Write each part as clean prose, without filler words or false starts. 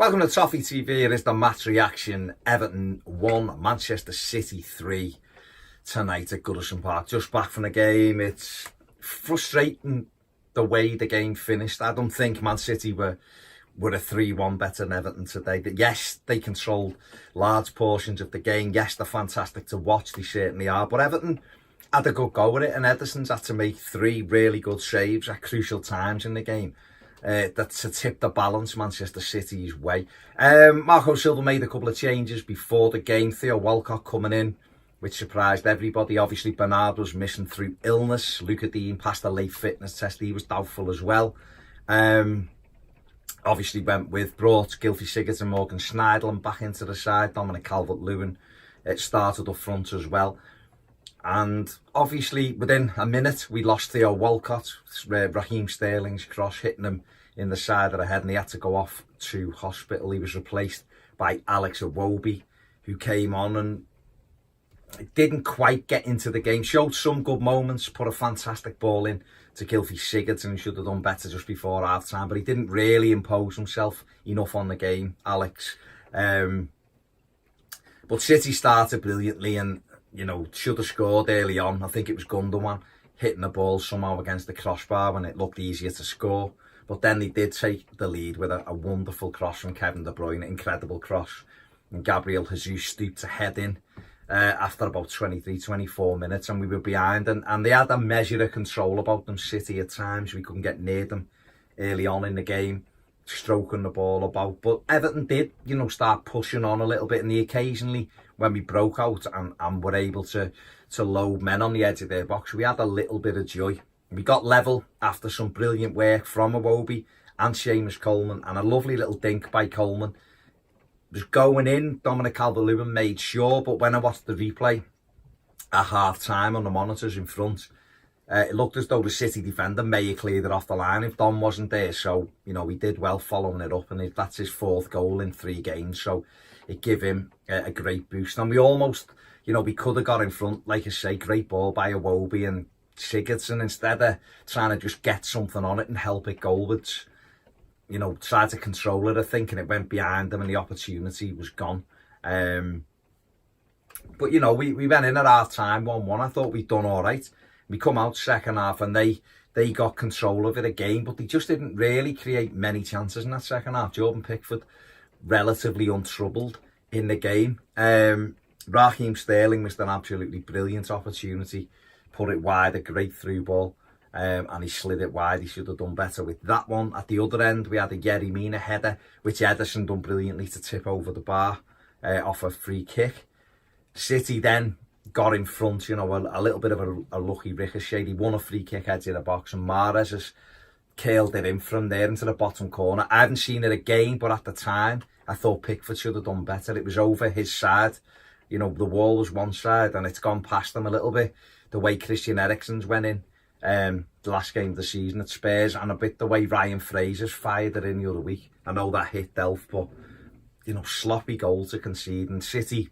Welcome to Toffee TV. It is the match reaction. Everton 1, Manchester City 3 tonight at Goodison Park. Just back from the game. It's frustrating the way the game finished. I don't think Man City were a 3-1 better than Everton today. But yes, they controlled large portions of the game. Yes, they're fantastic to watch. They certainly are. But Everton had a good go at it, and Ederson's had to make 3 really good saves at crucial times in the game. That's to tip the balance Manchester City's way. Marco Silva made a couple of changes before the game. Theo Walcott coming in, which surprised everybody. Obviously, Bernard was missing through illness. Luca Dean passed a late fitness test. He was doubtful as well. Obviously brought Gylfi Sigurdsson and Morgan Schneiderlin back into the side. Dominic Calvert-Lewin started up front as well. And obviously, within a minute, we lost Theo Walcott. Raheem Sterling's cross hitting him in the side of the head, and he had to go off to hospital. He was replaced by Alex Iwobi, who came on and didn't quite get into the game. Showed some good moments, put a fantastic ball in to Gylfi Sigurdsson, who should have done better just before half-time, but he didn't really impose himself enough on the game, Alex. But City started brilliantly and, you know, should have scored early on. I think it was Gundogan hitting the ball somehow against the crossbar when it looked easier to score. But then they did take the lead with a wonderful cross from Kevin De Bruyne, incredible cross. And Gabriel Jesus stooped to head in after about 23-24 minutes, and we were behind. And they had a measure of control about them, City, at times. We couldn't get near them early on in the game, stroking the ball about. But Everton did, you know, start pushing on a little bit, and they occasionally, when we broke out and were able to load men on the edge of their box, we had a little bit of joy. We got level after some brilliant work from Iwobi and Seamus Coleman, and a lovely little dink by Coleman. It was going in, Dominic Calvert-Lewin made sure, but when I watched the replay at half-time on the monitors in front, it looked as though the City defender may have cleared it off the line if Dom wasn't there. So, you know, he did well following it up, and that's his 4th goal in 3 games. So it gave him a great boost. And we almost, you know, we could have got in front, like I say, great ball by Iwobi and Sigurdsson. Instead of trying to just get something on it and help it goalwards, you know, tried to control it, I think, and it went behind them and the opportunity was gone. But, you know, we went in at half-time 1-1. I thought we'd done all right. We come out second half and they got control of it again, but they just didn't really create many chances in that second half. Jordan Pickford, relatively untroubled in the game. Raheem Sterling missed an absolutely brilliant opportunity, put it wide, a great through ball, and he slid it wide. He should have done better with that one. At the other end, we had a Yerry Mina header, which Ederson done brilliantly to tip over the bar off a free kick. City then got in front, you know, a little bit of a lucky ricochet. He won a free kick edge of the box, and Mahrez has curled it in from there into the bottom corner. I haven't seen it again, but at the time, I thought Pickford should have done better. It was over his side. You know, the wall was one side, and it's gone past him a little bit. The way Christian Eriksen's went in the last game of the season at Spurs, and a bit the way Ryan Fraser's fired it in the other week. I know that hit Delph, but, you know, sloppy goal to concede. And City,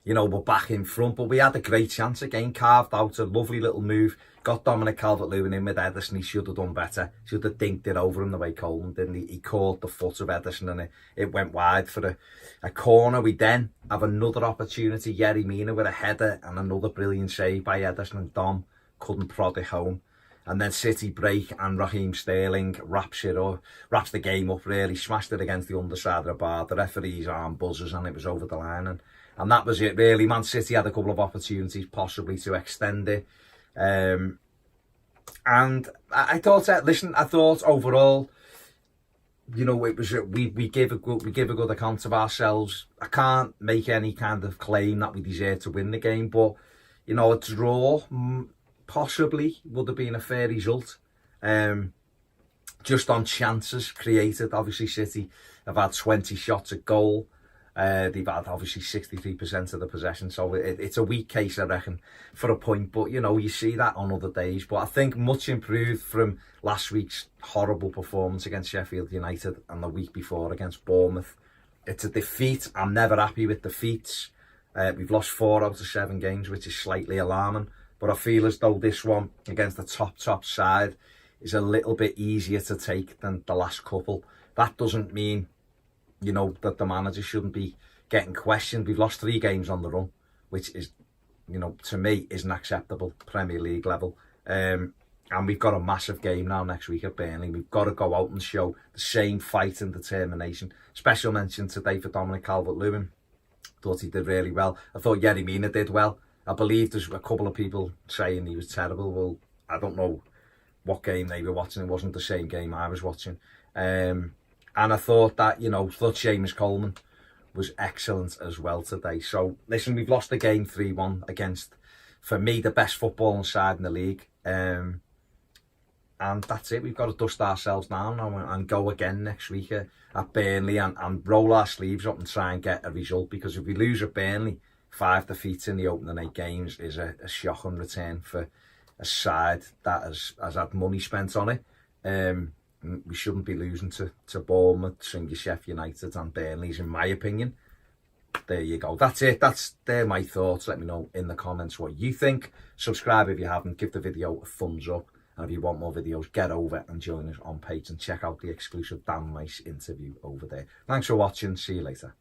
you know, we're back in front, but we had a great chance again, carved out a lovely little move, got Dominic Calvert-Lewin in with Ederson. He should have done better, should have dinked it over him the way Coleman did. He caught the foot of Ederson and it went wide for a corner. We then have another opportunity, Yerry Mina with a header and another brilliant save by Ederson, and Dom couldn't prod it home. And then City break, and Raheem Sterling wraps the game up really, smashed it against the underside of the bar. The referee's arm buzzes and it was over the line. And that was it really. Man City had a couple of opportunities possibly to extend it. And I thought, I thought overall, you know, it was we give a good account of ourselves. I can't make any kind of claim that we deserve to win the game, but, you know, a draw possibly would have been a fair result. Just on chances created. Obviously, City have had 20 shots at goal. They've had obviously 63% of the possession, so it's a weak case, I reckon, for a point. But, you know, you see that on other days. But I think much improved from last week's horrible performance against Sheffield United and the week before against Bournemouth. It's a defeat. I'm never happy with defeats. We've lost 4 out of 7 games, which is slightly alarming. But I feel as though this one against the top side is a little bit easier to take than the last couple. That doesn't mean you know, that the manager shouldn't be getting questioned. We've lost 3 games on the run, which is, you know, to me, isn't acceptable Premier League level. And we've got a massive game now next week at Burnley. We've got to go out and show the same fight and determination. Special mention today for Dominic Calvert-Lewin. Thought he did really well. I thought Yerry Mina did well. I believe there's a couple of people saying he was terrible. Well, I don't know what game they were watching. It wasn't the same game I was watching. And I thought that, you know, Seamus Coleman was excellent as well today. So, listen, we've lost the game 3-1 against, for me, the best footballing side in the league. And that's it. We've got to dust ourselves down now and go again next week at Burnley and roll our sleeves up and try and get a result. Because if we lose at Burnley, 5 defeats in the opening 8 games is a shocking return for a side that has had money spent on it. We shouldn't be losing to Bournemouth, Sheffield United and Burnley's, in my opinion. There you go. That's it. They're my thoughts. Let me know in the comments what you think. Subscribe if you haven't. Give the video a thumbs up. And if you want more videos, get over and join us on Patreon and check out the exclusive Dan Rice interview over there. Thanks for watching. See you later.